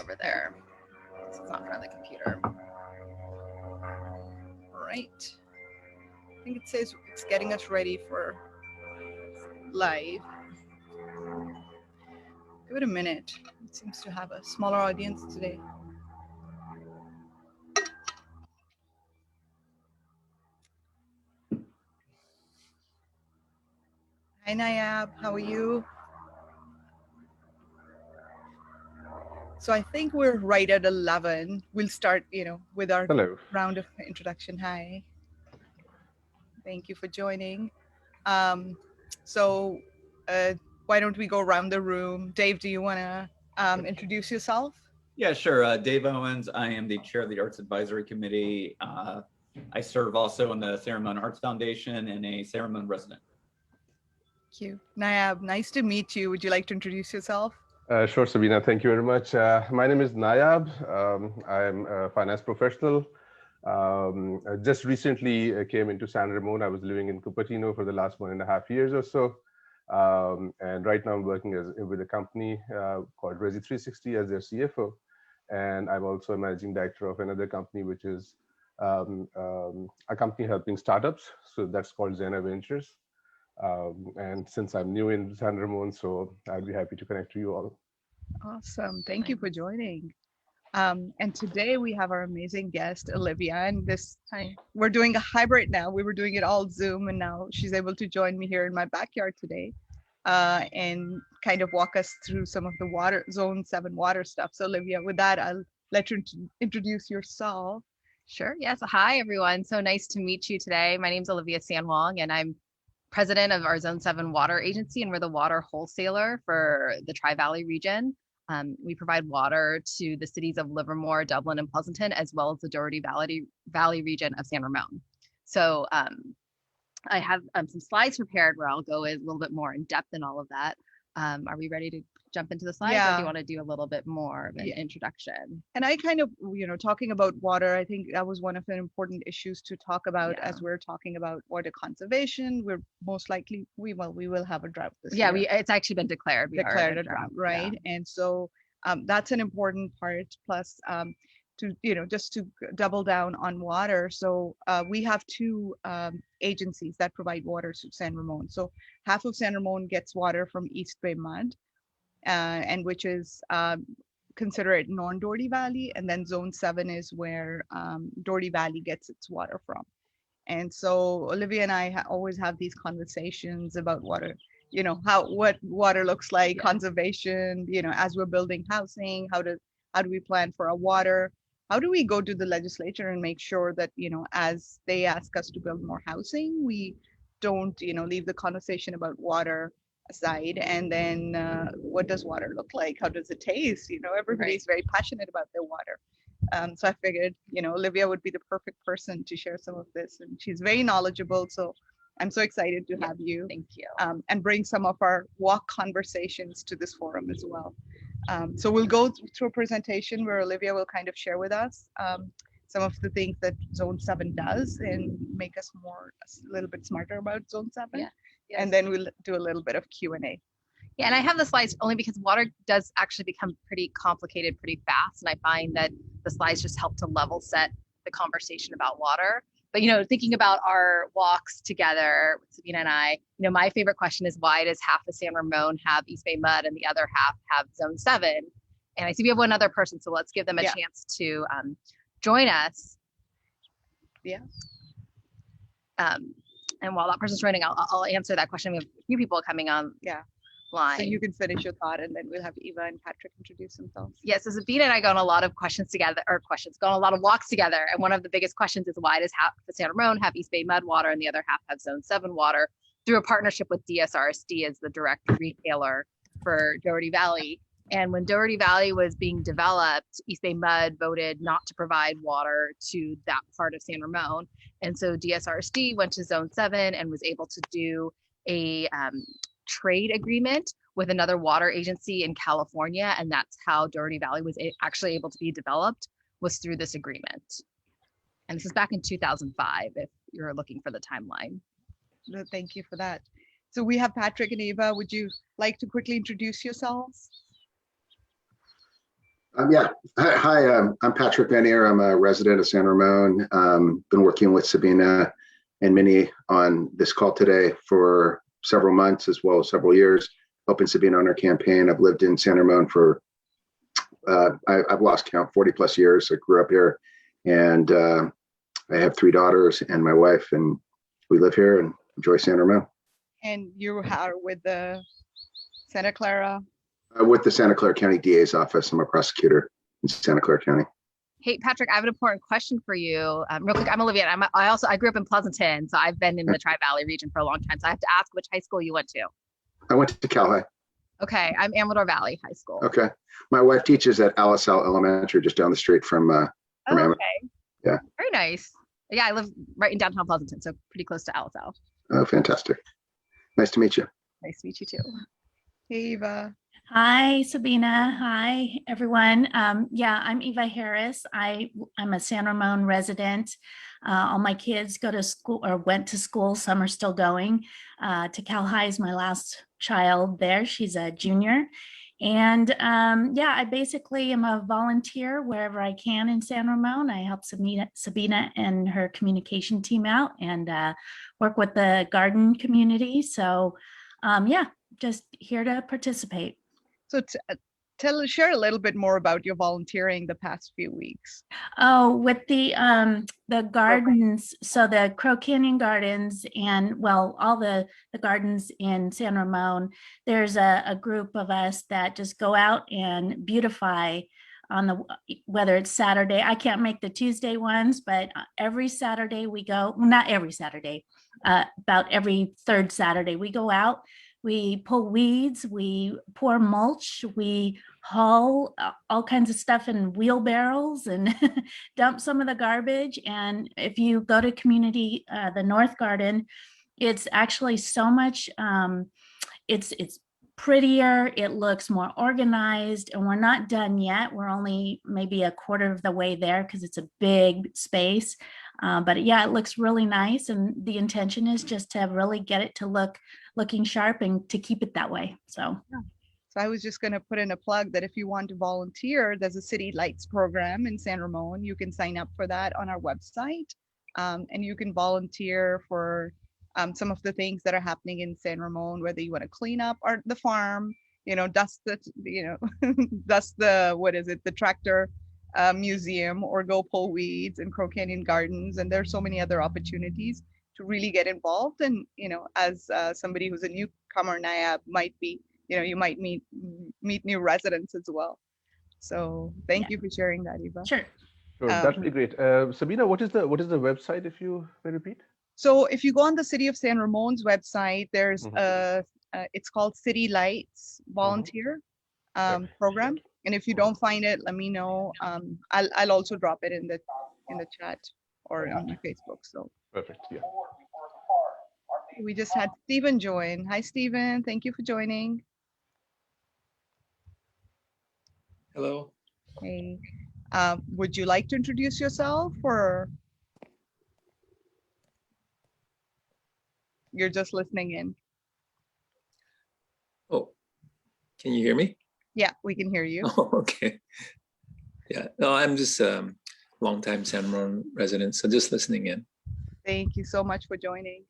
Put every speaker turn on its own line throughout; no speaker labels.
over there. This is not in front of the computer.
Right. I think it says it's getting us ready for live. Give it a minute. It seems to have a smaller audience today. Hi Nayab, how are you? So I think we're right at 11. We'll start, with our
Hello.
round of introduction. Hi. Thank you for joining. So why don't we go around the room? Dave, do you want to introduce yourself?
Yeah, sure. Dave Owens. I am the chair of the Arts Advisory Committee. I serve also on the San Ramon Arts Foundation and a San Ramon resident.
Thank you. Nayab, nice to meet you. Would you like to introduce yourself?
Sure, Sabina. Thank you very much. My name is Nayab. I'm a finance professional. I just recently came into San Ramon. I was living in Cupertino for the last 1.5 years or so. And right now I'm working with a company called Resi360 as their CFO. And I'm also a managing director of another company, which is a company helping startups. So that's called Zena Ventures. And since I'm new in San Ramon, so I'll be happy to connect to you all.
Awesome. Thank you for joining. And today we have our amazing guest, Olivia. And this time we're doing a hybrid now. We were doing it all Zoom, and now she's able to join me here in my backyard today and kind of walk us through some of the Zone 7 water stuff. So Olivia, with that, I'll let you introduce yourself.
Sure. Yes. Hi, everyone. So nice to meet you today. My name is Olivia Sanwong, and I'm president of our Zone 7 water agency, and we're the water wholesaler for the Tri-Valley region. We provide water to the cities of Livermore, Dublin, and Pleasanton, as well as the Doherty Valley region of San Ramon. So I have some slides prepared where I'll go a little bit more in depth in all of that. Are we ready to jump into the slides, or do you want to do a little bit more of an introduction?
And I kind of, talking about water, I think that was one of the important issues to talk about as we're talking about water conservation. We're most likely, we will have a drought this year.
It's actually been declared.
We declared a drought, right? Yeah. And so that's an important part. Plus, just to double down on water. So we have two agencies that provide water to San Ramon. So half of San Ramon gets water from East Bay Mud, and which is considered non-Doherty Valley, and then Zone 7 is where Doherty Valley gets its water from. And so Olivia and I always have these conversations about water, what water looks like, conservation, as we're building housing, how do we plan for our water? How do we go to the legislature and make sure that, as they ask us to build more housing, we don't, leave the conversation about water aside? And then what does water look like? How does it taste? Everybody's very passionate about their water. So I figured, Olivia would be the perfect person to share some of this. And she's very knowledgeable. So I'm so excited to have you.
Thank you.
And bring some of our walk conversations to this forum as well. So we'll go through a presentation where Olivia will kind of share with us some of the things that Zone 7 does and make us a little bit smarter about Zone 7. Yeah. Yes. And then we'll do a little bit of Q&A.
Yeah, and I have the slides only because water does actually become pretty complicated pretty fast. And I find that the slides just help to level set the conversation about water. But, thinking about our walks together, Sabina and I, my favorite question is, why does half of San Ramon have East Bay Mud and the other half have Zone 7? And I see we have one other person, so let's give them a chance to join us.
Yeah.
And while that person's joining, I'll answer that question. We have a few people coming on.
Yeah.
Line.
So you can finish your thought, and then we'll have Eva and Patrick introduce themselves.
Yes, so Sabina and I go on a lot of go on a lot of walks together. And one of the biggest questions is, why does half of San Ramon have East Bay Mud water and the other half have Zone 7 water? Through a partnership with DSRSD as the direct retailer for Doherty Valley. And when Doherty Valley was being developed, East Bay Mud voted not to provide water to that part of San Ramon. And so DSRSD went to Zone 7 and was able to do a trade agreement with another water agency in California. And that's how Doherty Valley was actually able to be developed, was through this agreement. And this is back in 2005, if you're looking for the timeline.
Thank you for that. So we have Patrick and Eva. Would you like to quickly introduce yourselves?
Yeah. Hi, I'm Patrick Vanier. I'm a resident of San Ramon. Been working with Sabina and Minnie on this call today for several months, as well as several years, helping Sabina on her campaign. I've lived in San Ramon for, I've lost count, 40 plus years. I grew up here, and I have 3 daughters and my wife, and we live here and enjoy San Ramon.
And you are with the Santa Clara.
With the Santa Clara County DA's office. I'm a prosecutor in Santa Clara County.
Hey, Patrick, I have an important question for you. Real quick, I'm Olivia. And I grew up in Pleasanton, so I've been in the Tri-Valley region for a long time. So I have to ask which high school you went to.
I went to Cal High.
Okay, I'm Amador Valley High School.
Okay. My wife teaches at Alisal Elementary, just down the street from
Oh,
Amador.
okay.
Yeah.
Very nice. Yeah, I live right in downtown Pleasanton, so pretty close to Alisal.
Oh, fantastic. Nice to meet you.
Nice to meet you too.
Hey, Eva.
Hi, Sabina. Hi, everyone. Yeah, I'm Eva Harris. I'm a San Ramon resident. All my kids go to school or went to school. Some are still going. To Cal High is my last child there. She's a junior. And yeah, I basically am a volunteer wherever I can in San Ramon. I help Sabina and her communication team out and work with the garden community. So yeah, just here to participate.
So share a little bit more about your volunteering the past few weeks.
Oh, with the gardens, so the Crow Canyon Gardens and well, all the gardens in San Ramon, there's a group of us that just go out and beautify on the, whether it's Saturday, I can't make the Tuesday ones, but every Saturday we go, well, not every Saturday, about every third Saturday we go out. We pull weeds, we pour mulch, we haul all kinds of stuff in wheelbarrows and dump some of the garbage. And if you go to community, the North Garden, it's actually so much, it's prettier, it looks more organized, and we're not done yet. We're only maybe a quarter of the way there because it's a big space. But yeah, it looks really nice. And the intention is just to really get it to looking sharp and to keep it that way. So
I was just going to put in a plug that if you want to volunteer, there's a City Lights program in San Ramon. You can sign up for that on our website, and you can volunteer for some of the things that are happening in San Ramon, whether you want to clean up or the farm, dust the, dust the, what is it, the tractor museum, or go pull weeds in Crow Canyon Gardens. And there's so many other opportunities to really get involved. And, as somebody who's a newcomer, NIAB might be, you might meet new residents as well. So thank you for sharing that, Eva.
sure.
Sure, that'd be great. Sabina, what is the website, if you may repeat?
So if you go on the City of San Ramon's website, there's it's called City Lights Volunteer program. And if you don't find it, let me know. I'll also drop it in the chat or on my Facebook. So
Perfect. Yeah.
we just had Stephen join. Hi, Stephen. Thank you for joining.
Hello.
Hey, would you like to introduce yourself, or you're just listening in?
Oh, can you hear me?
Yeah, we can hear you.
Oh, okay. Yeah, no, I'm just a longtime San Ramon resident, so just listening in.
Thank you so much for joining.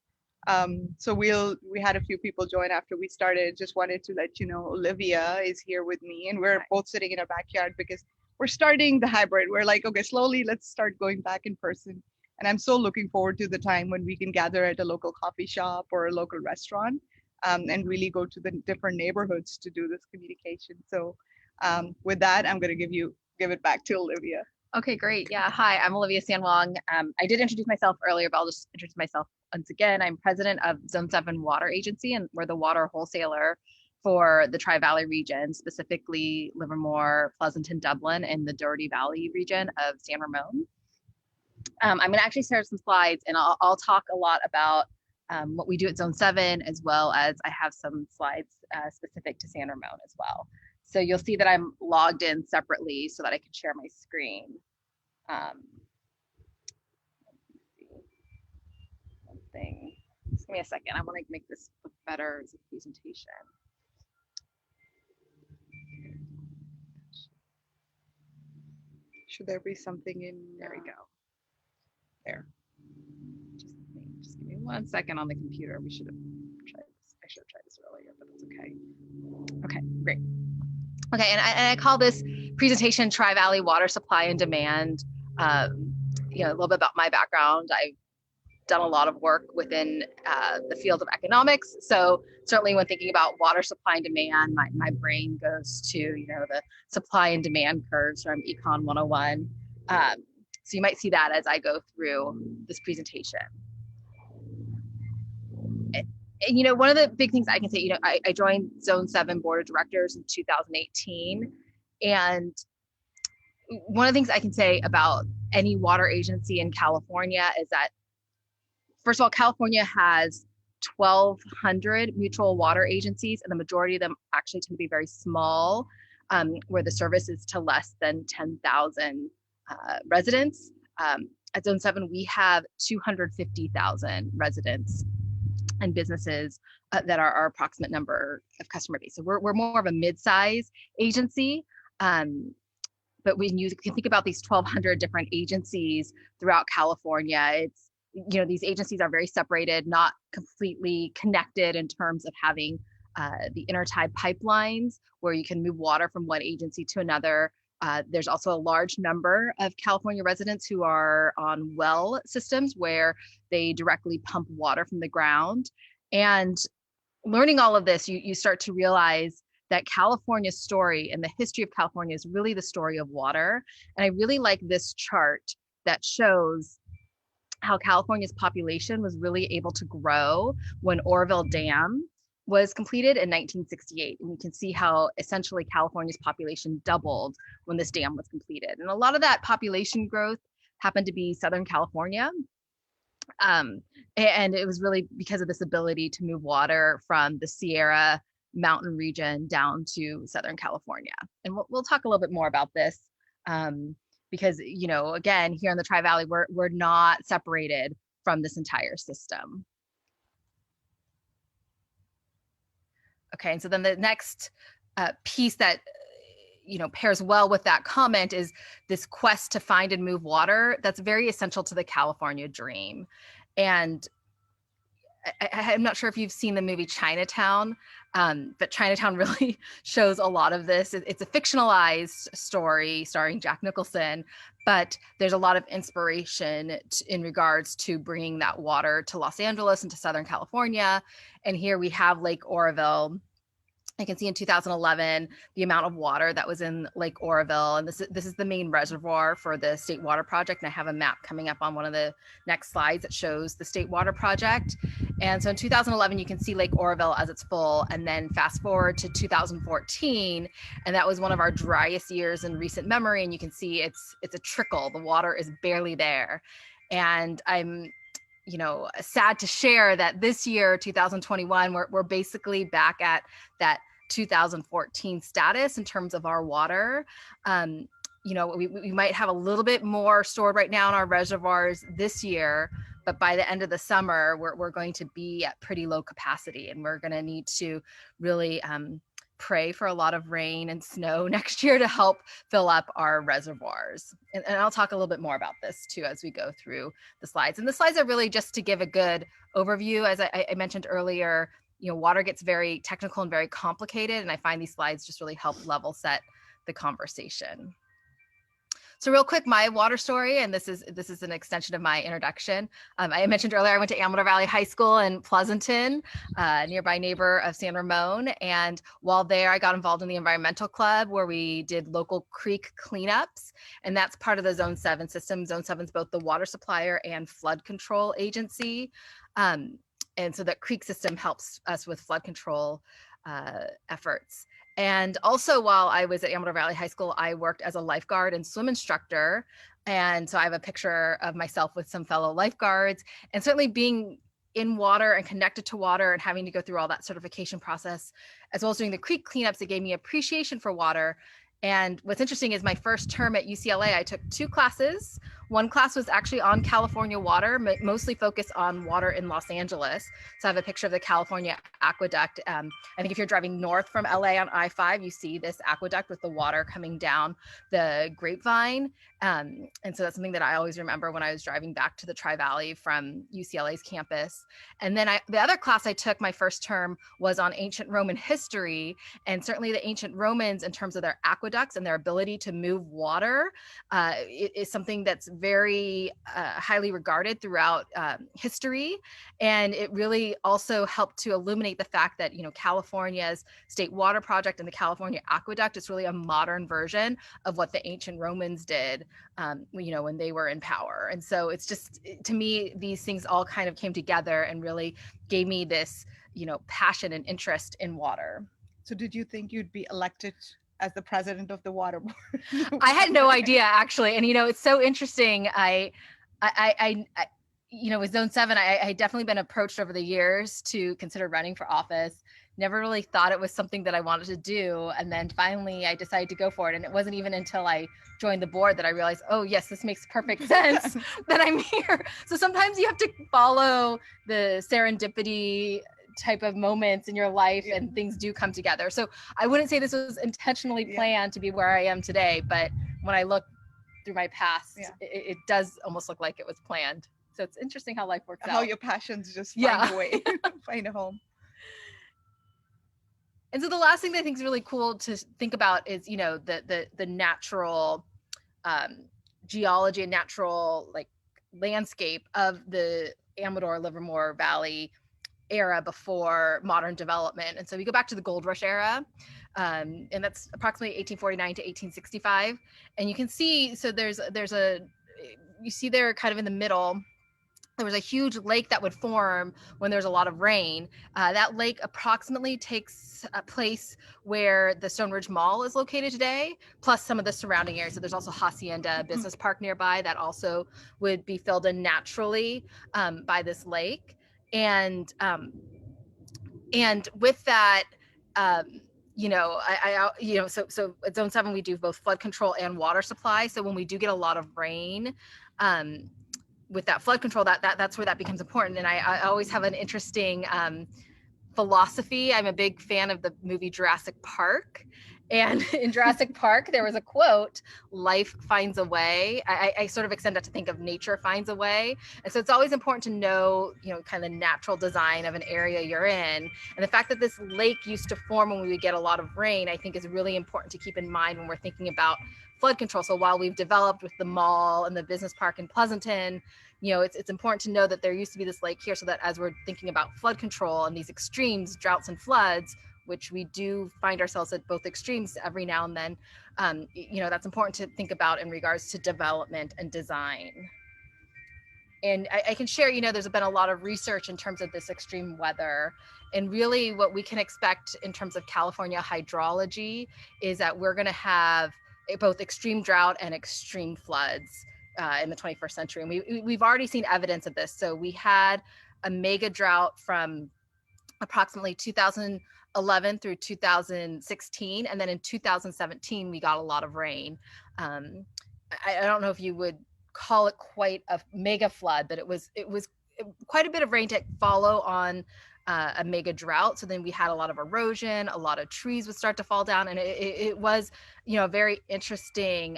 So we had a few people join after we started. Just wanted to let you know Olivia is here with me, and we're both sitting in our backyard because we're starting the hybrid. We're like, okay, slowly let's start going back in person. And I'm so looking forward to the time when we can gather at a local coffee shop or a local restaurant, and really go to the different neighborhoods to do this communication. So with that, I'm going to give it back to Olivia.
Okay, great. Yeah, hi, I'm Olivia Sanwong. I did introduce myself earlier, but I'll just introduce myself once again. I'm president of Zone 7 Water Agency, and we're the water wholesaler for the Tri-Valley region, specifically Livermore, Pleasanton, Dublin, and the Doherty Valley region of San Ramon. I'm going to actually share some slides, and I'll talk a lot about what we do at Zone 7, as well as I have some slides specific to San Ramon as well. So you'll see that I'm logged in separately so that I can share my screen. Let's see. One thing. Just give me a second. I want to make this look better as a presentation.
Should there be something in?
There we go. There. Just give me 1 second on the computer. We should have tried this. I should have tried this earlier, but that's okay. Okay, great. Okay, and I call this presentation Tri-Valley Water Supply and Demand. You know, a little bit about my background. I've done a lot of work within the field of economics. So certainly when thinking about water supply and demand, my brain goes to, you know, the supply and demand curves from Econ 101. So you might see that as I go through this presentation. And, you know, one of the big things I can say, you know, I joined Zone 7 Board of Directors in 2018. And one of the things I can say about any water agency in California is that, first of all, California has 1,200 mutual water agencies, and the majority of them actually tend to be very small, where the service is to less than 10,000 residents. At Zone 7, we have 250,000 residents and businesses that are our approximate number of customer base. So we're more of a mid-size agency. But when you can think about these 1,200 different agencies throughout California, it's, you know, these agencies are very separated, not completely connected in terms of having the intertie pipelines where you can move water from one agency to another. There's also a large number of California residents who are on well systems where they directly pump water from the ground. And learning all of this, you start to realize that California's story and the history of California is really the story of water. And I really like this chart that shows how California's population was really able to grow when Oroville Dam was completed in 1968. And you can see how essentially California's population doubled when this dam was completed. And a lot of that population growth happened to be Southern California. And it was really because of this ability to move water from the Sierra Mountain region down to Southern California. And we'll talk a little bit more about this because, you know, again, here in the Tri-Valley, we're not separated from this entire system. Okay, and so then the next piece that, you know, pairs well with that comment is this quest to find and move water that's very essential to the California dream. And I'm not sure if you've seen the movie Chinatown, but Chinatown really shows a lot of this. It's a fictionalized story starring Jack Nicholson, but there's a lot of inspiration in regards to bringing that water to Los Angeles and to Southern California. And here we have Lake Oroville. I can see in 2011 the amount of water that was in Lake Oroville, and this is the main reservoir for the State Water Project. And I have a map coming up on one of the next slides that shows the State Water Project. And so in 2011 you can see Lake Oroville as it's full, and then fast forward to 2014, and that was one of our driest years in recent memory. And you can see it's a trickle. The water is barely there, and I'm, you know, sad to share that this year, 2021, we're basically back at that 2014 status in terms of our water. You know, we might have a little bit more stored right now in our reservoirs this year, but by the end of the summer, we're going to be at pretty low capacity, and we're going to need to really pray for a lot of rain and snow next year to help fill up our reservoirs. And I'll talk a little bit more about this too as we go through the slides. And the slides are really just to give a good overview. As I mentioned earlier, you know, water gets very technical and very complicated, and I find these slides just really help level set the conversation. So real quick, my water story, and this is an extension of my introduction. I mentioned earlier I went to Amador Valley High School in Pleasanton, nearby neighbor of San Ramon. And while there, I got involved in the environmental club where we did local creek cleanups. And that's part of the Zone 7 system. Zone 7 is both the water supplier and flood control agency. And so that creek system helps us with flood control efforts. And also while I was at Amador Valley High School, I worked as a lifeguard and swim instructor. And so I have a picture of myself with some fellow lifeguards, and certainly being in water and connected to water and having to go through all that certification process, as well as doing the creek cleanups, it gave me appreciation for water. And what's interesting is my first term at UCLA, I took 2 classes. One class was actually on California water, mostly focused on water in Los Angeles. So I have a picture of the California aqueduct. I think if you're driving north from LA on I-5, you see this aqueduct with the water coming down the Grapevine. And so that's something that I always remember when I was driving back to the Tri-Valley from UCLA's campus. And then the other class I took my first term was on ancient Roman history. And certainly the ancient Romans, in terms of their aqueducts and their ability to move water, it is something that's very highly regarded throughout history. And it really also helped to illuminate the fact that, you know, California's State Water Project and the California Aqueduct is really a modern version of what the ancient Romans did, you know, when they were in power. And so it's just, to me, these things all kind of came together and really gave me this, you know, passion and interest in water.
So did you think you'd be elected as the president of the water board?
I had no idea, actually. And, you know, it's so interesting. I you know, with Zone 7, I definitely been approached over the years to consider running for office. Never really thought it was something that I wanted to do. And then finally I decided to go for it. And it wasn't even until I joined the board that I realized, oh yes, this makes perfect sense that I'm here. So sometimes you have to follow the serendipity type of moments in your life, and things do come together. So I wouldn't say this was intentionally planned to be where I am today, but when I look through my past, it does almost look like it was planned. So it's interesting how life works out.
How your passions just find a way, find a home.
And so the last thing that I think is really cool to think about is, you know, the natural geology and natural like landscape of the Amador Livermore Valley era before modern development. And so we go back to the gold rush era, and that's approximately 1849 to 1865. And you can see, so you see there kind of in the middle, there was a huge lake that would form when there's a lot of rain. That lake approximately takes a place where the Stone Ridge Mall is located today, plus some of the surrounding areas. So there's also Hacienda Business Park nearby that also would be filled in naturally by this lake. And with that, you know, you know, so at Zone 7, we do both flood control and water supply. So when we do get a lot of rain, with that flood control, that's where that becomes important. And I always have an interesting philosophy. I'm a big fan of the movie Jurassic Park. And in Jurassic Park, there was a quote, "Life finds a way." I sort of extend that to think of nature finds a way. And so it's always important to know, you know, kind of the natural design of an area you're in. And the fact that this lake used to form when we would get a lot of rain, I think is really important to keep in mind when we're thinking about flood control. So while we've developed with the mall and the business park in Pleasanton, you know, it's important to know that there used to be this lake here, so that as we're thinking about flood control and these extremes, droughts and floods, which we do find ourselves at both extremes every now and then, you know, that's important to think about in regards to development and design. And I can share, you know, there's been a lot of research in terms of this extreme weather. And really what we can expect in terms of California hydrology is that we're going to have both extreme drought and extreme floods in the 21st century. And we've already seen evidence of this. So we had a mega drought from approximately 2011 through 2016. And then in 2017, we got a lot of rain. I don't know if you would call it quite a mega flood, but it was quite a bit of rain to follow on a mega drought. So then we had a lot of erosion, a lot of trees would start to fall down. And it was, you know, a very interesting,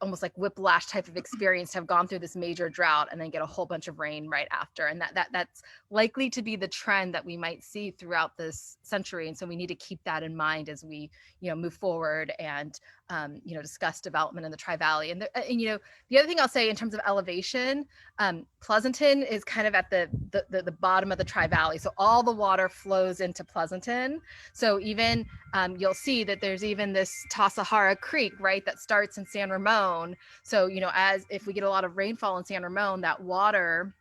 almost like whiplash type of experience to have gone through this major drought and then get a whole bunch of rain right after. And that's likely to be the trend that we might see throughout this century. And so we need to keep that in mind as we, you know, move forward and, you know, discuss development in the Tri-Valley. And you know, the other thing I'll say in terms of elevation, Pleasanton is kind of at the bottom of the Tri-Valley. So all the water flows into Pleasanton. So even you'll see that there's even this Tasahara Creek, right, that starts in San Ramon. So, you know, if we get a lot of rainfall in San Ramon, that water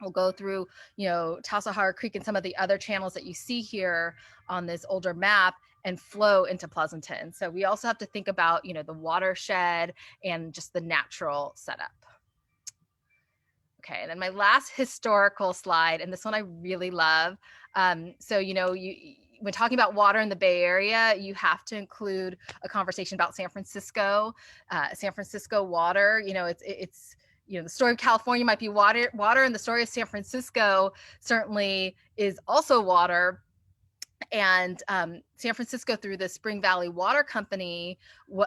will go through, you know, Tasahara Creek and some of the other channels that you see here on this older map and flow into Pleasanton. So we also have to think about, you know, the watershed and just the natural setup. Okay, and then my last historical slide, and this one I really love. So, you know, when talking about water in the Bay Area, you have to include a conversation about San Francisco. San Francisco water, it's the story of California might be water, and the story of San Francisco certainly is also water. And San Francisco, through the Spring Valley Water Company,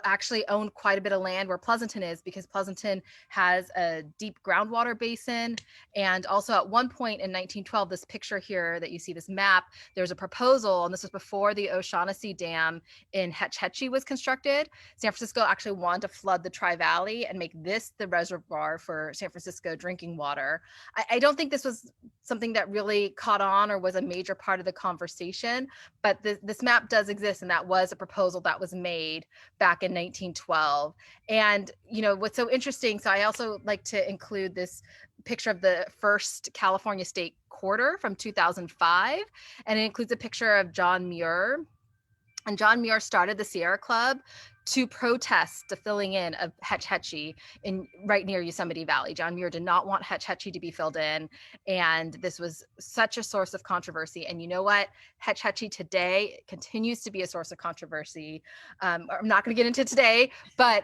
actually owned quite a bit of land where Pleasanton is, because Pleasanton has a deep groundwater basin. And also at one point in 1912, this picture here that you see, this map, there's a proposal, and this was before the O'Shaughnessy Dam in Hetch Hetchy was constructed. San Francisco actually wanted to flood the Tri-Valley and make this the reservoir for San Francisco drinking water. I don't think this was something that really caught on or was a major part of the conversation, but this map does exist, and that was a proposal that was made back in 1912. And what's so interesting, so I also like to include this picture of the first California state quarter from 2005, and it includes a picture of John Muir. And John Muir started the Sierra Club to protest the filling in of Hetch Hetchy right near Yosemite Valley. John Muir did not want Hetch Hetchy to be filled in, and this was such a source of controversy. And you know what? Hetch Hetchy today continues to be a source of controversy. I'm not going to get into today, but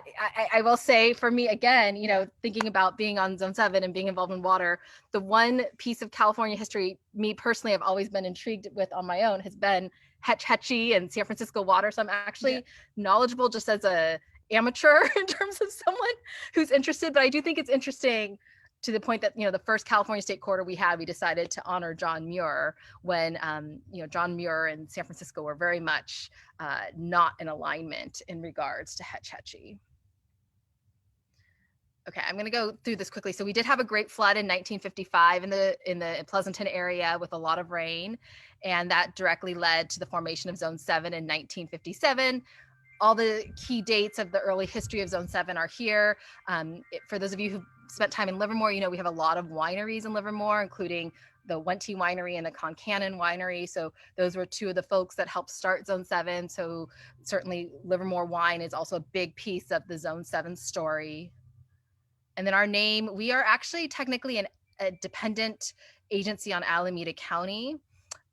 I will say, for me, again, thinking about being on Zone 7 and being involved in water, the one piece of California history me personally have always been intrigued with on my own has been Hetch Hetchy and San Francisco water. So I'm actually knowledgeable just as a amateur in terms of someone who's interested, but I do think it's interesting to the point that, the first California state quarter we decided to honor John Muir when, John Muir and San Francisco were very much not in alignment in regards to Hetch Hetchy. Okay, I'm going to go through this quickly. So we did have a great flood in 1955 in the Pleasanton area with a lot of rain, and that directly led to the formation of Zone 7 in 1957. All the key dates of the early history of Zone 7 are here. For those of you who've spent time in Livermore, we have a lot of wineries in Livermore, including the Wente Winery and the Concannon Winery. So those were two of the folks that helped start Zone 7. So certainly Livermore wine is also a big piece of the Zone 7 story. And then our name, we are actually technically a dependent agency on Alameda County.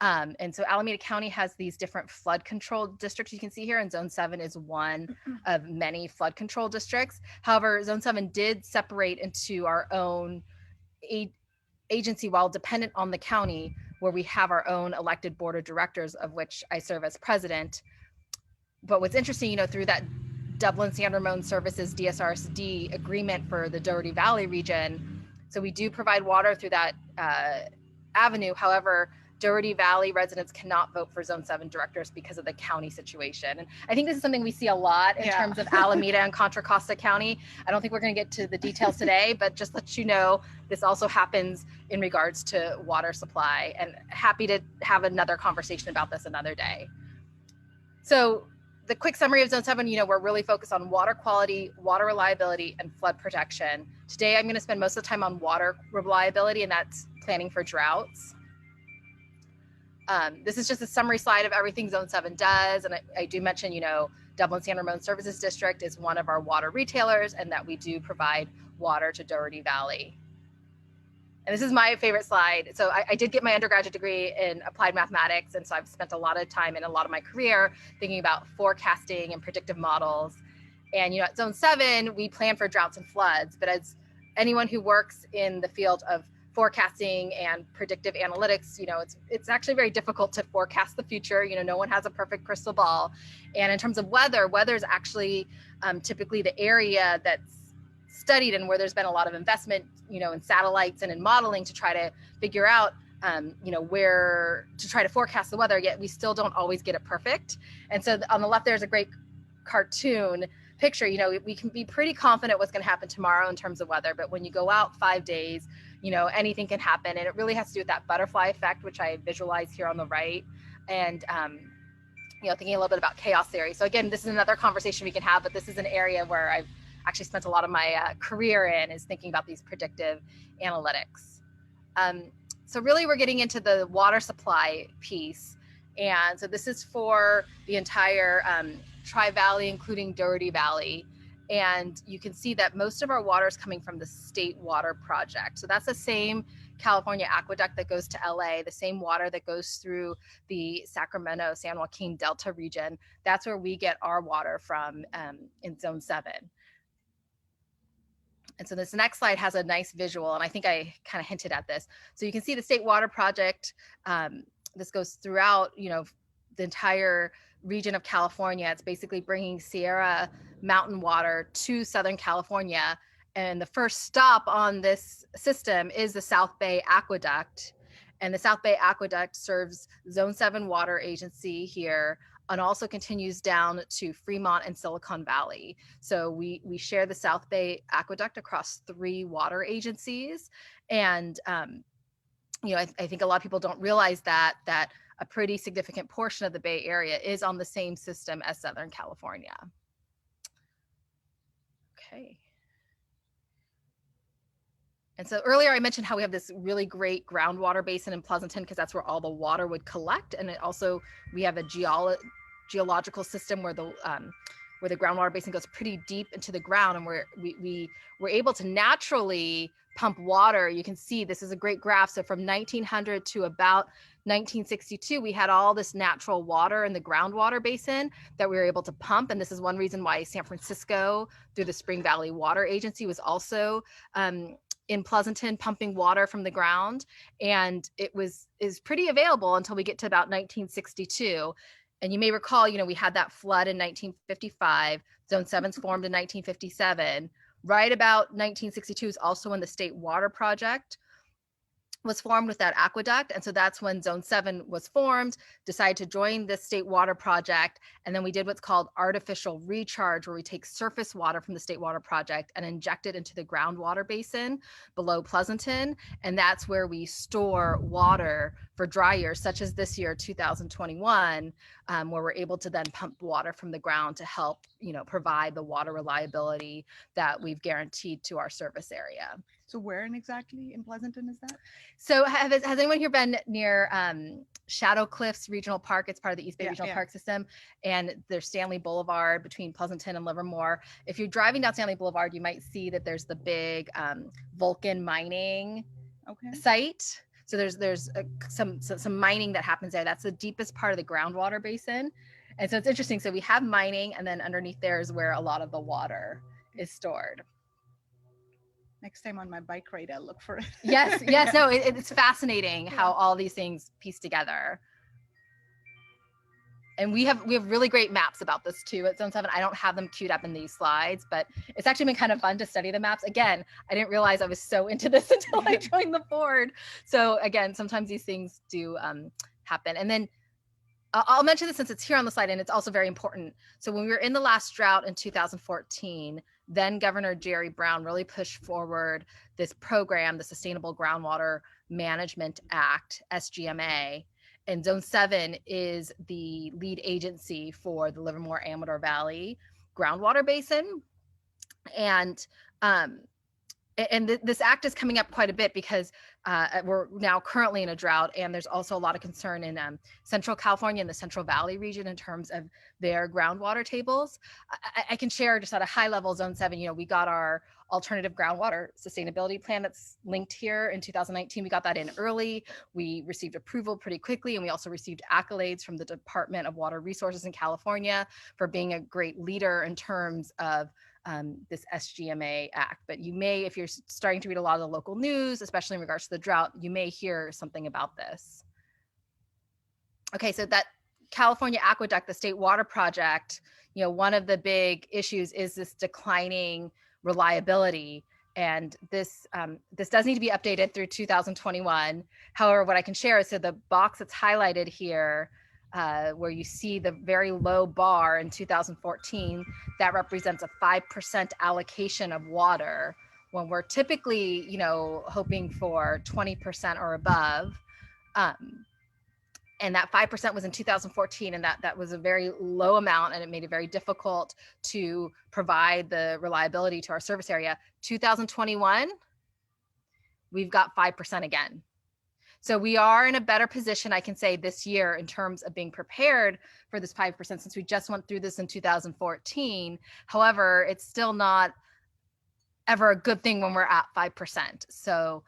And so Alameda County has these different flood control districts you can see here, and Zone 7 is one of many flood control districts. However, Zone 7 did separate into our own agency while dependent on the county, where we have our own elected board of directors, of which I serve as president. But what's interesting, through that Dublin San Ramon Services DSRSD agreement for the Doherty Valley region, so we do provide water through that avenue. However, Doherty Valley residents cannot vote for Zone 7 directors because of the county situation. And I think this is something we see a lot in terms of Alameda and Contra Costa County. I don't think we're going to get to the details today, but just let you know, this also happens in regards to water supply, and happy to have another conversation about this another day. So the quick summary of Zone 7, we're really focused on water quality, water reliability, and flood protection. Today, I'm going to spend most of the time on water reliability, and that's planning for droughts. This is just a summary slide of everything Zone 7 does. And I do mention, Dublin San Ramon Services District is one of our water retailers, and that we do provide water to Doherty Valley. And this is my favorite slide. So I did get my undergraduate degree in applied mathematics. And so I've spent a lot of time in a lot of my career thinking about forecasting and predictive models. And, at Zone 7, we plan for droughts and floods. But as anyone who works in the field of forecasting and predictive analytics, it's actually very difficult to forecast the future. No one has a perfect crystal ball. And in terms of weather is actually typically the area that's studied and where there's been a lot of investment, in satellites and in modeling to try to figure out, where to try to forecast the weather, yet we still don't always get it perfect. And so on the left, there's a great cartoon picture. We can be pretty confident what's going to happen tomorrow in terms of weather, but when you go out 5 days, anything can happen. And it really has to do with that butterfly effect, which I visualize here on the right. And, thinking a little bit about chaos theory. So again, this is another conversation we can have, but this is an area where I've actually spent a lot of my career in, is thinking about these predictive analytics. So really we're getting into the water supply piece. And so this is for the entire Tri-Valley, including Doherty Valley. And you can see that most of our water is coming from the State Water Project. So that's the same California aqueduct that goes to LA, the same water that goes through the Sacramento, San Joaquin Delta region. That's where we get our water from in Zone 7. And so this next slide has a nice visual, and I think I kind of hinted at this. So you can see the State Water Project. This goes throughout, the entire region of California. It's basically bringing Sierra mountain water to Southern California. And the first stop on this system is the South Bay Aqueduct. And the South Bay Aqueduct serves Zone 7 Water Agency here, and also continues down to Fremont and Silicon Valley. So we share the South Bay Aqueduct across 3 water agencies. And I think a lot of people don't realize that a pretty significant portion of the Bay Area is on the same system as Southern California. Okay. And so earlier I mentioned how we have this really great groundwater basin in Pleasanton because that's where all the water would collect. And it also, we have a geological system where the groundwater basin goes pretty deep into the ground, and we're able to naturally pump water. You can see this is a great graph. So from 1900 to about 1962, we had all this natural water in the groundwater basin that we were able to pump. And this is one reason why San Francisco, through the Spring Valley Water Agency, was also in Pleasanton pumping water from the ground. And it is pretty available until we get to about 1962. And you may recall, we had that flood in 1955. Zone 7's formed in 1957. Right about 1962 is also when the State Water Project was formed with that aqueduct. And so that's when Zone 7 was formed, decided to join the State Water Project. And then we did what's called artificial recharge, where we take surface water from the State Water Project and inject it into the groundwater basin below Pleasanton. And that's where we store water for dry years, such as this year, 2021, where we're able to then pump water from the ground to help, provide the water reliability that we've guaranteed to our service area.
So where exactly in Pleasanton is that?
So has anyone here been near Shadow Cliffs Regional Park? It's part of the East Bay Regional Park system. And there's Stanley Boulevard between Pleasanton and Livermore. If you're driving down Stanley Boulevard, you might see that there's the big Vulcan mining site. So there's some mining that happens there. That's the deepest part of the groundwater basin. And so it's interesting. So we have mining, and then underneath there is where a lot of the water is stored.
Next time on my bike ride, I'll look for it.
Yes. No, it's fascinating how all these things piece together. And we have really great maps about this too at Zone 7. I don't have them queued up in these slides, but it's actually been kind of fun to study the maps. Again, I didn't realize I was so into this until I joined the board. So again, sometimes these things do happen. And then I'll mention this since it's here on the slide, and it's also very important. So when we were in the last drought in 2014, then Governor Jerry Brown really pushed forward this program, the Sustainable Groundwater Management Act, SGMA. And Zone 7 is the lead agency for the Livermore-Amador Valley groundwater basin. And this act is coming up quite a bit because we're now currently in a drought, and there's also a lot of concern in Central California and the Central Valley region in terms of their groundwater tables. I can share just at a high level, Zone 7, we got our alternative groundwater sustainability plan that's linked here in 2019. We got that in early. We received approval pretty quickly, and we also received accolades from the Department of Water Resources in California for being a great leader in terms of this SGMA Act. But you may, if you're starting to read a lot of the local news, especially in regards to the drought, you may hear something about this. Okay, so that California Aqueduct, the State Water Project, one of the big issues is this declining reliability. And this does need to be updated through 2021. However, what I can share is, so the box that's highlighted here, where you see the very low bar in 2014, that represents a 5% allocation of water, when we're typically, hoping for 20% or above. And that 5% was in 2014, and that was a very low amount, and it made it very difficult to provide the reliability to our service area. 2021, we've got 5% again. So we are in a better position, I can say, this year in terms of being prepared for this 5% since we just went through this in 2014. However, it's still not ever a good thing when we're at 5%. So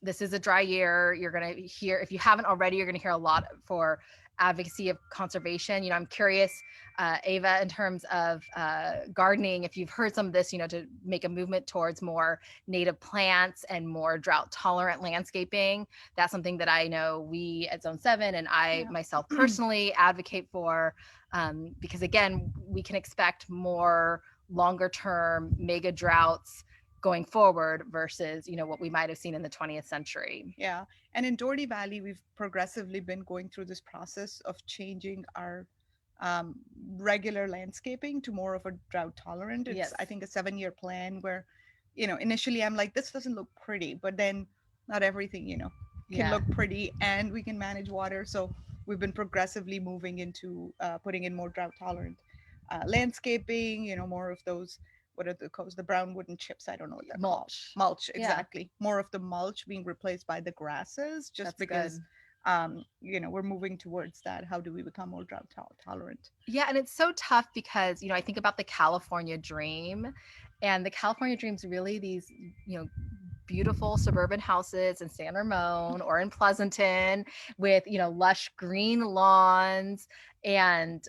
this is a dry year. You're going to hear, if you haven't already, you're going to hear a lot for advocacy of conservation. I'm curious, Ava, in terms of gardening, if you've heard some of this, to make a movement towards more native plants and more drought tolerant landscaping. That's something that I know we at Zone 7 and I myself personally advocate for, because again, we can expect more longer term mega droughts going forward versus what we might have seen in the 20th century.
Yeah, and in Doherty Valley, we've progressively been going through this process of changing our regular landscaping to more of a drought tolerant. It's, I think, a 7-year plan where, initially I'm like, this doesn't look pretty, but then not everything, can look pretty and we can manage water. So we've been progressively moving into putting in more drought tolerant landscaping, more of those, what are the brown wooden chips? I don't know what they're called. Mulch, exactly. More of the mulch being replaced by the grasses, just
That's
because we're moving towards that. How do we become more drought tolerant?
Yeah, and it's so tough because I think about the California dream, and the California dream's really these beautiful suburban houses in San Ramon or in Pleasanton with lush green lawns, and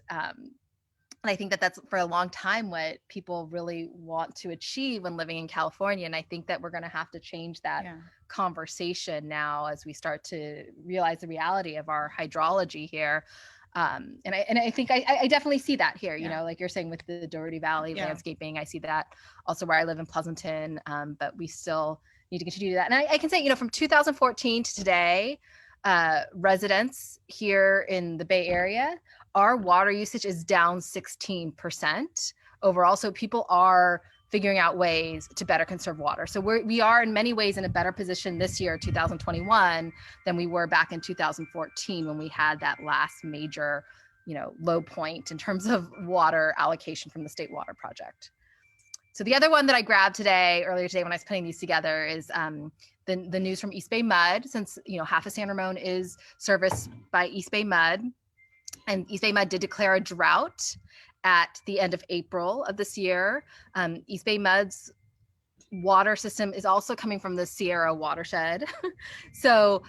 I think that that's for a long time what people really want to achieve when living in California. And I think that we're going to have to change that conversation now as we start to realize the reality of our hydrology here. And I think I definitely see that here, like you're saying with the Doherty Valley landscaping, I see that also where I live in Pleasanton, but we still need to continue to do that. And I can say, from 2014 to today, residents here in the Bay Area, our water usage is down 16% overall. So people are figuring out ways to better conserve water. So we are in many ways in a better position this year, 2021, than we were back in 2014 when we had that last major, low point in terms of water allocation from the State Water Project. So the other one that I grabbed earlier today when I was putting these together is the news from East Bay Mud, since half of San Ramon is serviced by East Bay Mud. And East Bay Mud did declare a drought at the end of April of this year. East Bay Mud's water system is also coming from the Sierra watershed. So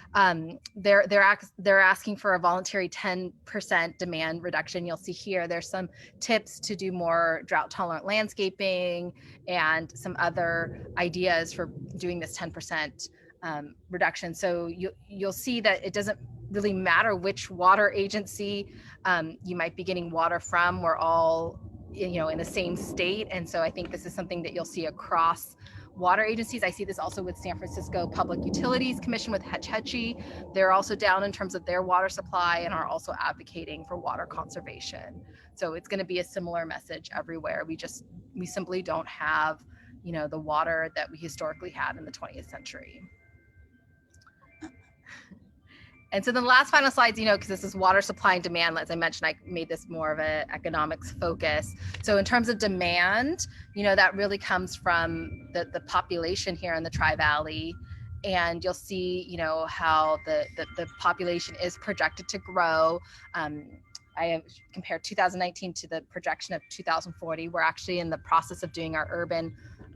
they're asking for a voluntary 10% demand reduction. You'll see here, there's some tips to do more drought tolerant landscaping and some other ideas for doing this 10% reduction. So you'll see that it doesn't really matter which water agency you might be getting water from. We're all in the same state. And so I think this is something that you'll see across water agencies. I see this also with San Francisco Public Utilities Commission with Hetch Hetchy. They're also down in terms of their water supply and are also advocating for water conservation. So it's going to be a similar message everywhere. We simply don't have, the water that we historically had in the 20th century. And so then the last final slides, because this is water supply and demand, as I mentioned, I made this more of an economics focus. So in terms of demand, that really comes from the population here in the Tri-Valley. And you'll see, how the population is projected to grow. I have compared 2019 to the projection of 2040. We're actually in the process of doing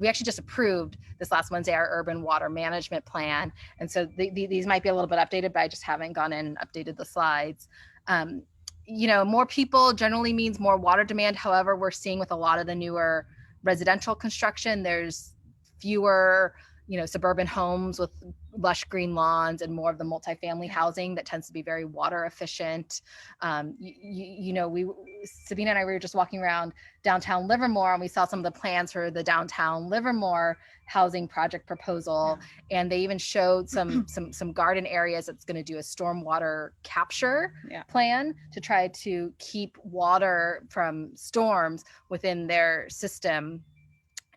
we actually just approved this last Wednesday, our urban water management plan. And so these might be a little bit updated, but I just haven't gone in and updated the slides. More people generally means more water demand. However, we're seeing with a lot of the newer residential construction, there's fewer, suburban homes with lush green lawns and more of the multifamily housing that tends to be very water efficient. Sabina and I were just walking around downtown Livermore, and we saw some of the plans for the downtown Livermore housing project proposal. And they even showed some garden areas that's going to do a stormwater capture plan to try to keep water from storms within their system.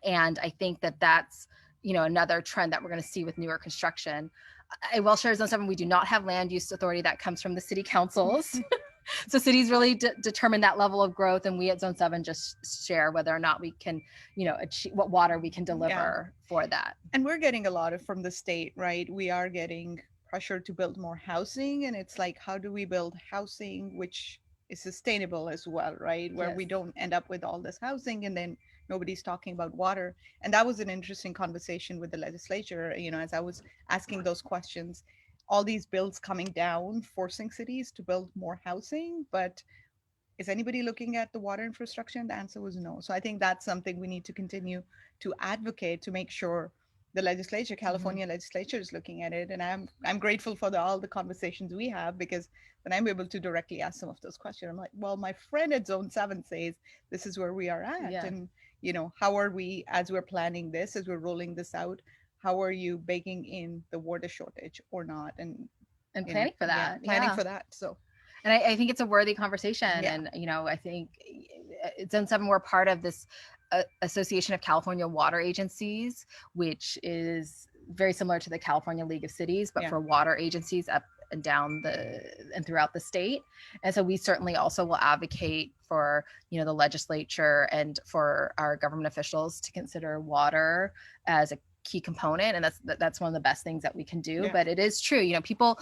And I think that that's another trend that we're going to see with newer construction. I will share Zone 7, we do not have land use authority. That comes from the city councils. So cities really determine that level of growth, and we at Zone 7 just share whether or not we can, achieve what water we can deliver for that.
And we're getting a lot from the state, right? We are getting pressure to build more housing, and it's like, how do we build housing which is sustainable as well, right? Where we
Yes.
don't end up with all this housing and then nobody's talking about water. And that was an interesting conversation with the legislature, you know, as I was asking those questions, all these bills coming down forcing cities to build more housing, but is anybody looking at the water infrastructure? And the answer was no. So I think that's something we need to continue to advocate to make sure the legislature, California legislature, is looking at it. And I'm grateful for all the conversations we have, because then I'm able to directly ask some of those questions. I'm like, well, my friend at Zone 7 says this is where we are at.
Yeah.
And, you know, how are we, as we're planning this, as we're rolling this out, how are you baking in the water shortage or not? And
planning for that.
planning
Yeah.
for that. So
And I think it's a worthy conversation.
Yeah.
And, you know, I think Zone 7, we're part of this Association of California Water Agencies, which is very similar to the California League of Cities, but
Yeah.
for water agencies up and down and throughout the state. And so we certainly also will advocate for, you know, the legislature and for our government officials to consider water as a key component, and that's one of the best things that we can do.
Yeah.
But it is true, you know, people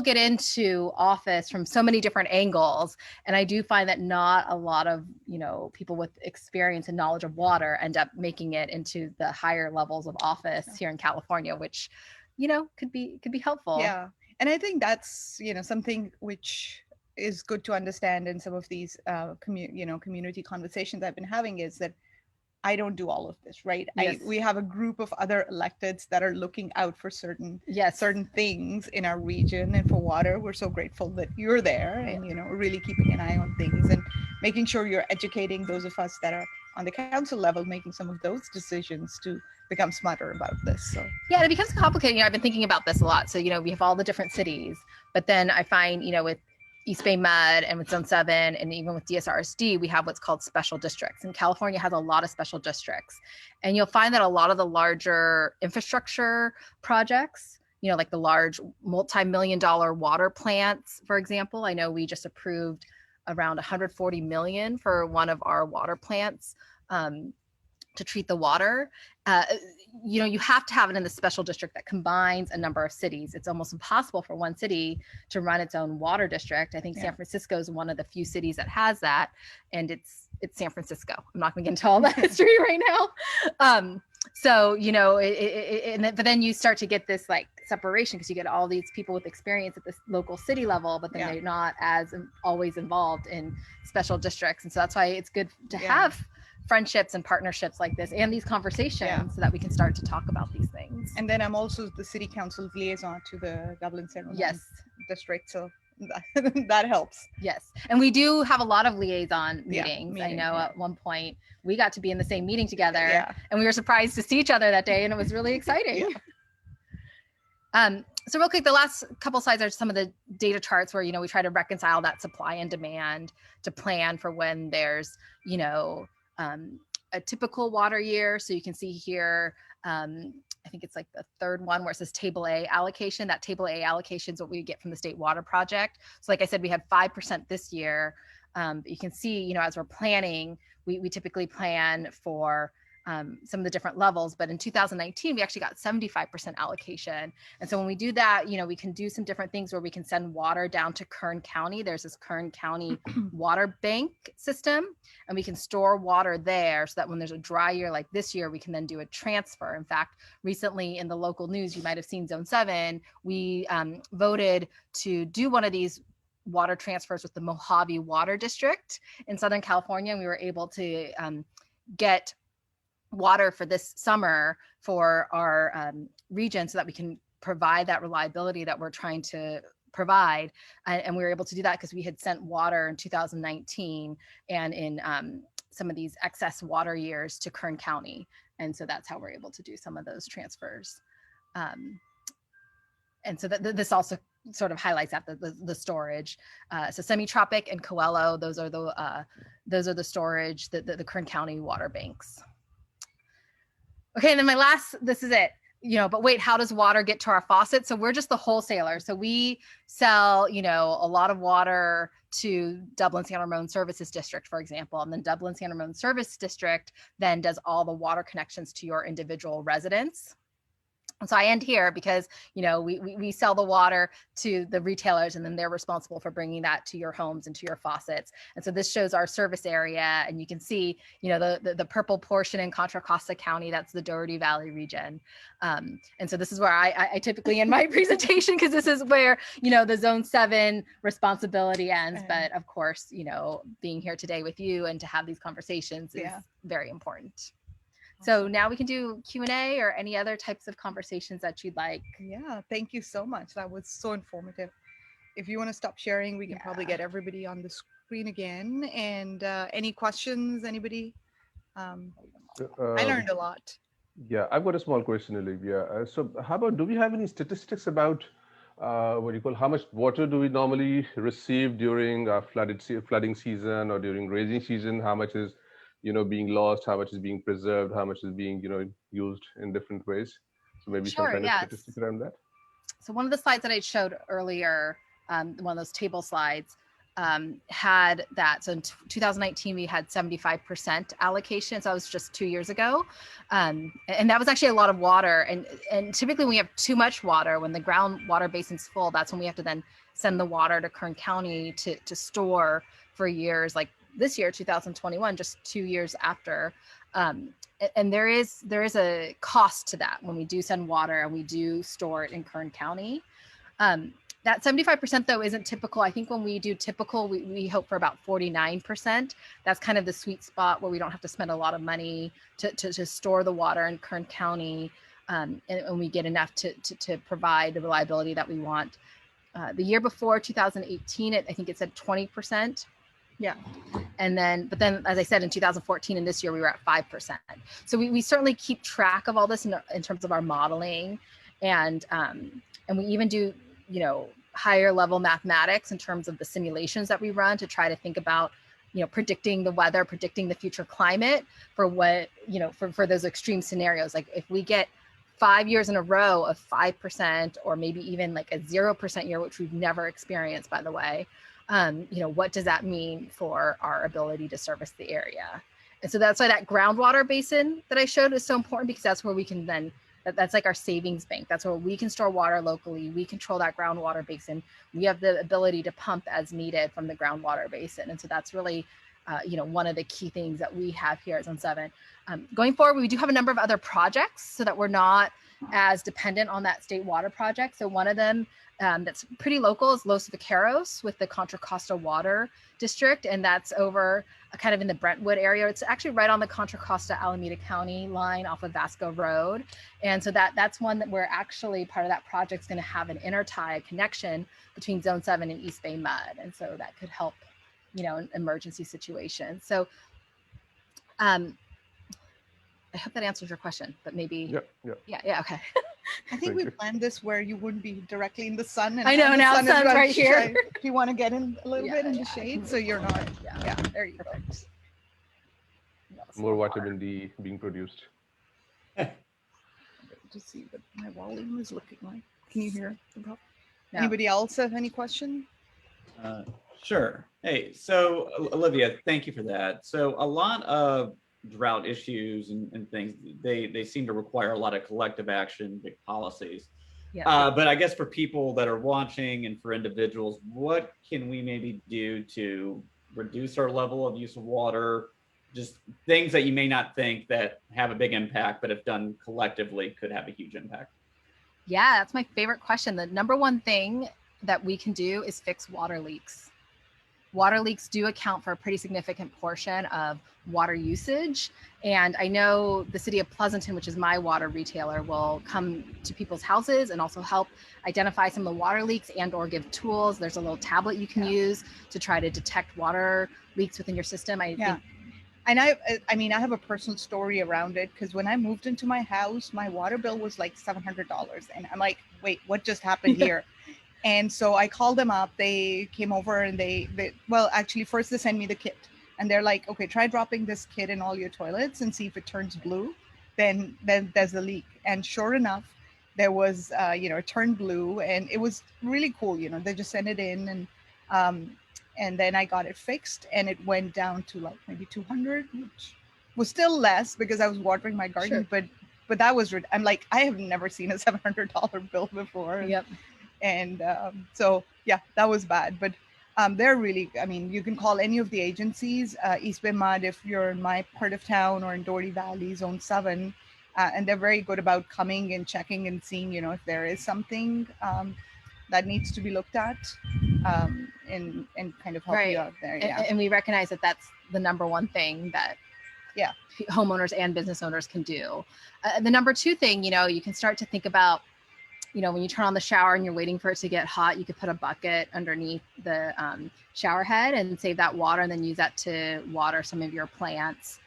get into office from so many different angles, and I do find that not a lot of, you know, people with experience and knowledge of water end up making it into the higher levels of office here in California, which, you know, could be helpful.
Yeah, and I think that's, you know, something which is good to understand in some of these community conversations I've been having, is that I don't do all of this, right?
Yes.
We have a group of other electeds that are looking out for certain things in our region, and for water, we're so grateful that you're there and, you know, really keeping an eye on things and making sure you're educating those of us that are on the council level, making some of those decisions to become smarter about this. So
yeah, it becomes complicated. You know, I've been thinking about this a lot. So, you know, we have all the different cities, but then I find, you know, with East Bay Med and with Zone 7 and even with DSRSD, we have what's called special districts. And California has a lot of special districts. And you'll find that a lot of the larger infrastructure projects, you know, like the large multi-million-dollar water plants, for example, I know we just approved around 140 million for one of our water plants to treat the water. You know, you have to have it in the special district that combines a number of cities. It's almost impossible for one city to run its own water district. I think San Francisco is one of the few cities that has that, and it's San Francisco. I'm not going to get into all that history right now. So, you know, but then you start to get this like separation, because you get all these people with experience at this local city level, but then they're not as always involved in special districts. And so that's why it's good to have friendships and partnerships like this and these conversations so that we can start to talk about these things.
And then I'm also the city council's liaison to the Dublin San Ramon district. So that helps.
Yes. And we do have a lot of liaison meetings. I know at one point we got to be in the same meeting together and we were surprised to see each other that day, and it was really exciting. So real quick, the last couple slides are some of the data charts where, you know, we try to reconcile that supply and demand to plan for when there's, you know, a typical water year. So you can see here, I think it's like the third one where it says Table A allocation. That Table A allocation is what we get from the State Water Project. So like I said, we had 5% this year. But you can see, you know, as we're planning, we typically plan for some of the different levels, but in 2019, we actually got 75% allocation. And so when we do that, you know, we can do some different things where we can send water down to Kern County. There's this Kern County water bank system, and we can store water there so that when there's a dry year like this year, we can then do a transfer. In fact, recently in the local news, you might have seen Zone 7, we voted to do one of these water transfers with the Mojave Water District in Southern California. And we were able to get water for this summer for our region so that we can provide that reliability that we're trying to provide. And we were able to do that because we had sent water in 2019 and in some of these excess water years to Kern County. And so that's how we're able to do some of those transfers. And so this also sort of highlights that the storage. So Semi-Tropic and Coelho, those are the storage, the Kern County water banks. Okay, and then this is it, you know, but wait, how does water get to our faucet? So we're just the wholesaler. So we sell, you know, a lot of water to Dublin San Ramon Services District, for example, and then Dublin San Ramon Service District then does all the water connections to your individual residents. And so I end here because, you know, we sell the water to the retailers, and then they're responsible for bringing that to your homes and to your faucets. And so this shows our service area, and you can see, you know, the purple portion in Contra Costa County, that's the Doherty Valley region. And so this is where I typically end my presentation, because this is where, you know, the Zone 7 responsibility ends. But of course, you know, being here today with you and to have these conversations is very important. So now we can do Q&A or any other types of conversations that you'd like.
Yeah, thank you so much. That was so informative. If you want to stop sharing, we can probably get everybody on the screen again. And any questions, anybody? I learned a lot.
Yeah, I've got a small question, Olivia. So how about, do we have any statistics about what do you call, how much water do we normally receive during flooding season or during rainy season? How much is, you know, being lost? How much is being preserved? How much is being, you know, used in different ways? So maybe some kind of statistics around that.
So one of the slides that I showed earlier, one of those table slides, had that. So in 2019, we had 75% allocation. So that was just 2 years ago. And that was actually a lot of water. And typically when we have too much water, when the groundwater basin's full, that's when we have to then send the water to Kern County to store for years, like this year, 2021, just 2 years after. And there is a cost to that when we do send water and we do store it in Kern County. That 75% though isn't typical. I think when we do typical, we hope for about 49%. That's kind of the sweet spot where we don't have to spend a lot of money to store the water in Kern County, and we get enough to provide the reliability that we want. The year before, 2018, I think it said 20%.
Yeah.
But then, as I said, in 2014 and this year, we were at 5%. So we certainly keep track of all this in terms of our modeling, and we even do, you know, higher level mathematics in terms of the simulations that we run to try to think about, you know, predicting the weather, predicting the future climate for what, you know, for those extreme scenarios. Like if we get 5 years in a row of 5%, or maybe even like a 0% year, which we've never experienced, by the way, you know, what does that mean for our ability to service the area? And so that's why that groundwater basin that I showed is so important, because that's where we can then, that's like our savings bank. That's where we can store water locally. We control that groundwater basin. We have the ability to pump as needed from the groundwater basin. And so that's really, you know, one of the key things that we have here at Zone 7. Going forward, we do have a number of other projects so that we're not as dependent on that state water project. So one of them that's pretty local is Los Vaqueros with the Contra Costa Water District, and that's over kind of in the Brentwood area. It's actually right on the Contra Costa Alameda County line off of Vasco Road. And so that's one that we're actually, part of that project is going to have an intertie connection between Zone 7 and East Bay Mud. And so that could help, you know, in emergency situations. So I hope that answers your question, but maybe. Yeah, okay.
I think we planned this where you wouldn't be directly in the sun. And
I know, now the sun's right here.
If you want to get in a little bit in the shade, so you're not. Yeah, there you go.
More vitamin D being produced.
Just see what my volume is looking like. Can you hear? Anybody else have any question?
Sure. Hey, so Olivia, thank you for that. So a lot of drought issues and things, they seem to require a lot of collective action, big policies. But I guess for people that are watching and for individuals, what can we maybe do to reduce our level of use of water? Just things that you may not think that have a big impact, but if done collectively could have a huge impact.
Yeah, that's my favorite question. The number one thing that we can do is fix water leaks. Water leaks do account for a pretty significant portion of water usage. And I know the city of Pleasanton, which is my water retailer, will come to people's houses and also help identify some of the water leaks and or give tools. There's a little tablet you can use to try to detect water leaks within your system. I think.
And I mean, I have a personal story around it, because when I moved into my house, my water bill was like $700. And I'm like, wait, what just happened here? And so I called them up. They came over and they well, actually, first they sent me the kit. And they're like, okay, try dropping this kit in all your toilets and see if it turns blue. Then there's a leak. And sure enough, there was, you know, it turned blue. And it was really cool. You know, they just sent it in. And then I got it fixed. And it went down to like maybe 200, which was still less because I was watering my garden. Sure. But but that was, I'm like, I have never seen a $700 bill before.
Yep.
And so, yeah, that was bad. But they're really, I mean, you can call any of the agencies, East Bay Mud, if you're in my part of town, or in Doherty Valley, Zone 7, and they're very good about coming and checking and seeing, you know, if there is something that needs to be looked at, and kind of help you out there. Yeah.
And we recognize that that's the number one thing that homeowners and business owners can do. The number two thing, you know, you can start to think about, you know, when you turn on the shower and you're waiting for it to get hot, you could put a bucket underneath the shower head and save that water, and then use that to water some of your plants.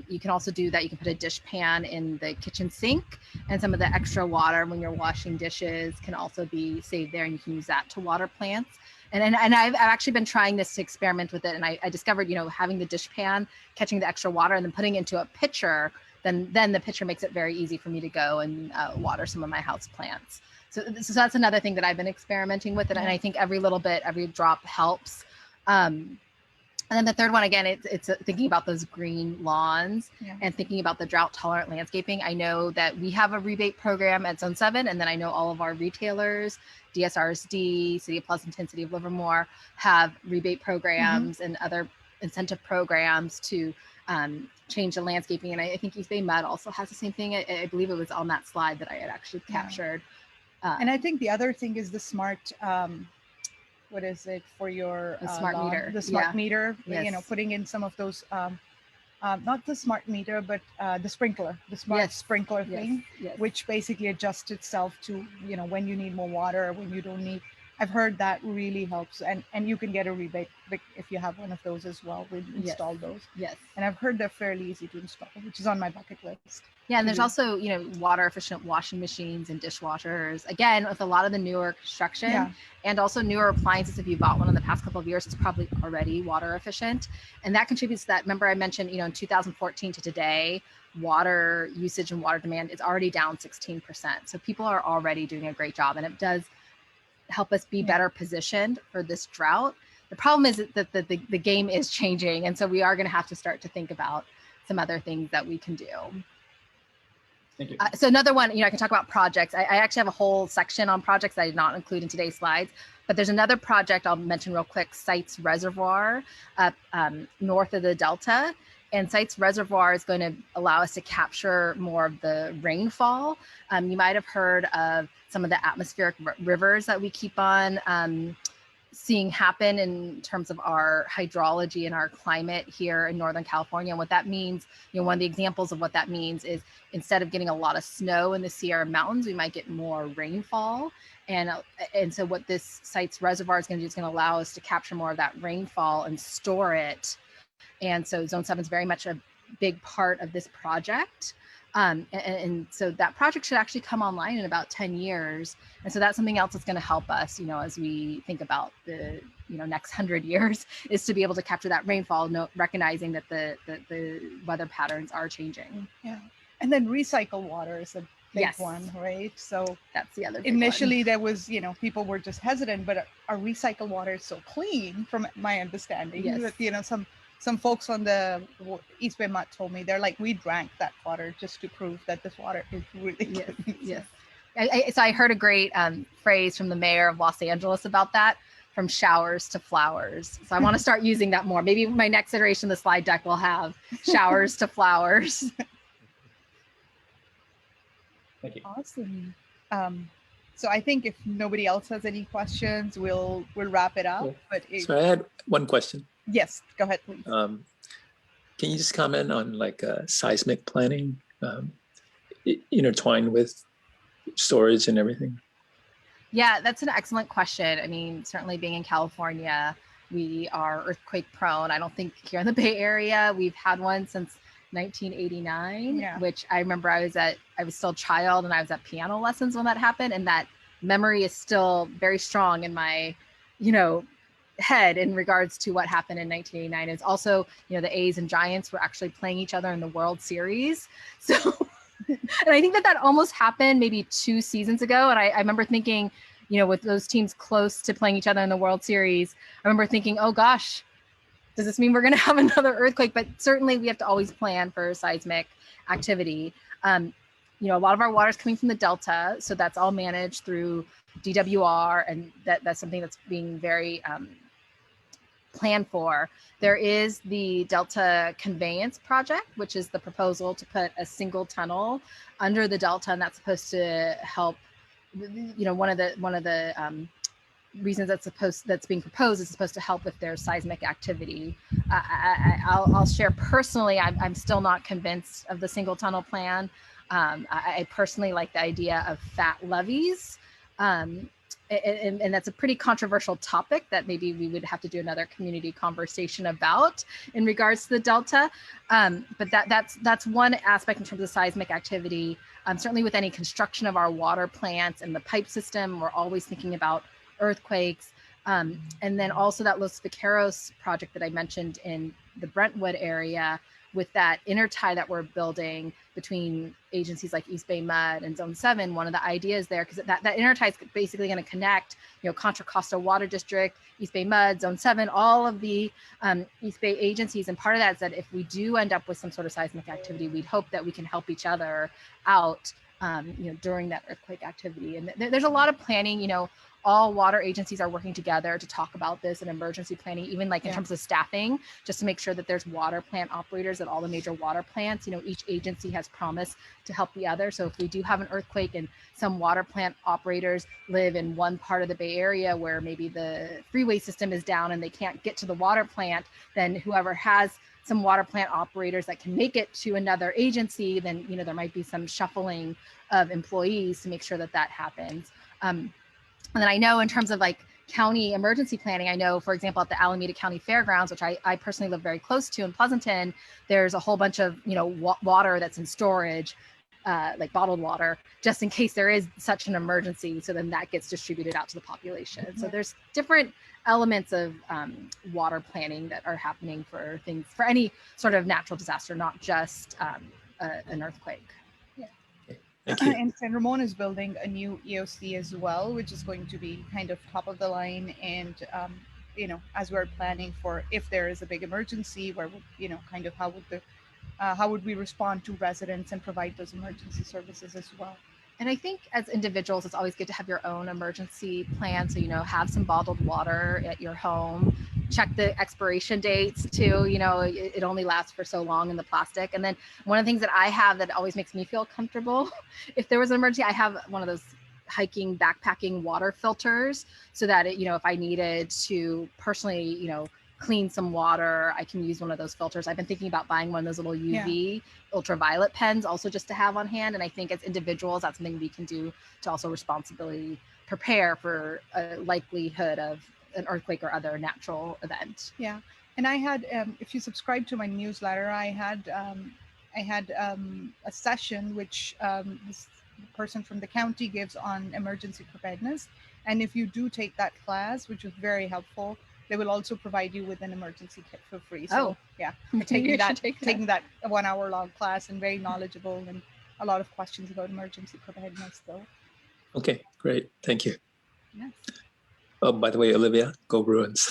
You can also do that. You can put a dish pan in the kitchen sink, and some of the extra water when you're washing dishes can also be saved there, and you can use that to water plants. And I've actually been trying this to experiment with it, and I discovered, you know, having the dish pan, catching the extra water, and then putting it into a pitcher, then the pitcher makes it very easy for me to go and water some of my house plants. So that's another thing that I've been experimenting with it, and I think every little bit, every drop helps. And then the third one, again, it's thinking about those green lawns and thinking about the drought tolerant landscaping. I know that we have a rebate program at Zone 7, and then I know all of our retailers, DSRSD, City of Pleasanton, City of Livermore, have rebate programs and other incentive programs to change the landscaping. And I think East Bay Mud also has the same thing. I believe it was on that slide that I had actually captured.
And I think the other thing is the smart, what is it for your
smart
lawn?
meter?
The smart meter,
Yes.
you know, putting in some of those, not the smart meter, but the sprinkler, the smart sprinkler thing, which basically adjusts itself to, you know, when you need more water or when you don't need. I've heard that really helps, and you can get a rebate if you have one of those as well. We've installed those. Yes. And I've heard they're fairly easy to install, which is on my bucket list.
Yeah, and there's also, you know, water efficient washing machines and dishwashers. Again, with a lot of the newer construction and also newer appliances, if you bought one in the past couple of years, it's probably already water efficient. And that contributes to that. Remember I mentioned, you know, in 2014 to today, water usage and water demand is already down 16%. So people are already doing a great job, and it does help us be better positioned for this drought. The problem is that the game is changing. And so we are going to have to start to think about some other things that we can do.
Thank you.
So another one, you know, I can talk about projects. I actually have a whole section on projects that I did not include in today's slides, but there's another project I'll mention real quick, Sites Reservoir up north of the Delta. And Sites Reservoir is going to allow us to capture more of the rainfall. You might have heard of some of the atmospheric rivers that we keep on seeing happen in terms of our hydrology and our climate here in Northern California. And what that means, you know, one of the examples of what that means is instead of getting a lot of snow in the Sierra Mountains, we might get more rainfall. And so what this Sites Reservoir is going to do is going to allow us to capture more of that rainfall and store it. And so Zone 7 is very much a big part of this project. And so that project should actually come online in about 10 years. And so that's something else that's going to help us, you know, as we think about the, you know, next 100 years, is to be able to capture that rainfall, recognizing that the weather patterns are changing.
Yeah. And then recycle water is a big one, right? So
that's the other big
initially
one.
There was, you know, people were just hesitant, but our recycled water is so clean from my understanding. That, you know, some folks on the East Bay Mud told me, they're like, we drank that water just to prove that this water is really clean.
Yes. So I heard a great phrase from the mayor of Los Angeles about that, from showers to flowers. So I want to start using that more. Maybe my next iteration of the slide deck will have showers to flowers.
Thank you.
Awesome. So I think if nobody else has any questions, we'll wrap it up. But
so I had one question.
Yes, go ahead, please.
Can you just comment on like seismic planning intertwined with storage and everything?
Yeah, that's an excellent question. I mean, certainly being in California, we are earthquake prone. I don't think here in the Bay Area, we've had one since 1989, which I remember I was still a child and I was at piano lessons when that happened. And that memory is still very strong in my, you know, head in regards to what happened in 1989. It's also, you know, the A's and Giants were actually playing each other in the World Series. So, and I think that almost happened maybe 2 seasons ago. And I remember thinking, you know, with those teams close to playing each other in the World Series, I remember thinking, oh gosh, does this mean we're going to have another earthquake? But certainly we have to always plan for seismic activity. you know, a lot of our water is coming from the Delta, so that's all managed through DWR, and that's something that's being very planned for. There is the Delta Conveyance Project, which is the proposal to put a single tunnel under the Delta, and that's supposed to help. You know, one of the reasons that's being proposed is supposed to help with their seismic activity. I'll share personally, I'm still not convinced of the single tunnel plan. I personally like the idea of fat levees. And that's a pretty controversial topic that maybe we would have to do another community conversation about in regards to the Delta. But that's one aspect in terms of seismic activity. Certainly with any construction of our water plants and the pipe system, we're always thinking about earthquakes. And then also that Los Vaqueros project that I mentioned in the Brentwood area, with that intertie that we're building between agencies like East Bay Mud and Zone 7, one of the ideas there, because that intertie is basically going to connect, you know, Contra Costa Water District, East Bay Mud, Zone 7, all of the East Bay agencies. And part of that is that if we do end up with some sort of seismic activity, we'd hope that we can help each other out, you know, during that earthquake activity. And there's a lot of planning, you know, all water agencies are working together to talk about this and emergency planning, even like in terms of staffing, just to make sure that there's water plant operators at all the major water plants. You know, each agency has promised to help the other. So if we do have an earthquake and some water plant operators live in one part of the Bay Area where maybe the freeway system is down and they can't get to the water plant, then whoever has some water plant operators that can make it to another agency, then, you know, there might be some shuffling of employees to make sure that that happens. And then I know in terms of like county emergency planning, I know, for example, at the Alameda County Fairgrounds, which I personally live very close to in Pleasanton, there's a whole bunch of, you know, water that's in storage, like bottled water, just in case there is such an emergency. So then that gets distributed out to the population. So there's different elements of water planning that are happening for things, for any sort of natural disaster, not just an earthquake.
Thank you.
And San Ramon is building a new EOC as well, which is going to be kind of top of the line. And, you know, as we're planning for if there is a big emergency, where, you know, kind of how would we respond to residents and provide those emergency services as well.
And I think as individuals, it's always good to have your own emergency plan. So, you know, have some bottled water at your home, check the expiration dates too. You know, it only lasts for so long in the plastic. And then one of the things that I have that always makes me feel comfortable, if there was an emergency, I have one of those hiking, backpacking water filters so that, it, you know, if I needed to personally, you know, clean some water, I can use one of those filters. I've been thinking about buying one of those little UV ultraviolet pens also just to have on hand. And I think as individuals, that's something we can do to also responsibly prepare for a likelihood of an earthquake or other natural event.
Yeah. And I had, if you subscribe to my newsletter, I had a session which this person from the county gives on emergency preparedness. And if you do take that class, which was very helpful, they will also provide you with an emergency kit for free. So yeah, taking that 1 hour long class, and very knowledgeable, and a lot of questions about emergency preparedness though.
Okay, great. Thank you.
Yes.
Oh, by the way, Olivia, go Bruins.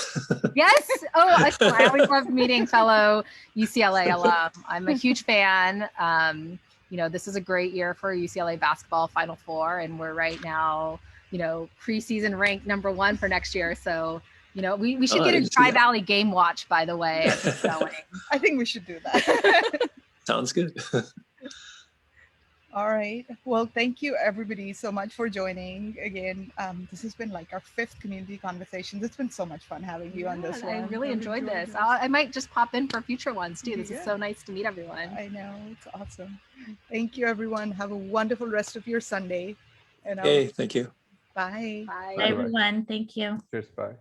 Yes. Oh, I always love meeting fellow UCLA alum. I'm a huge fan. You know, this is a great year for UCLA basketball Final Four, and we're right now, you know, preseason ranked #1 for next year. So, you know, we should get a Tri-Valley game watch, by the way.
I think we should do that.
Sounds good.
All right. Well, thank you everybody so much for joining again. This has been like our 5th community conversation. It's been so much fun having you on this one.
I really enjoyed this. I might just pop in for future ones too. This is so nice to meet everyone.
I know, it's awesome. Thank you everyone. Have a wonderful rest of your Sunday. And
Hey, thank you.
Bye.
Bye, everyone. Thank you.
Cheers, bye.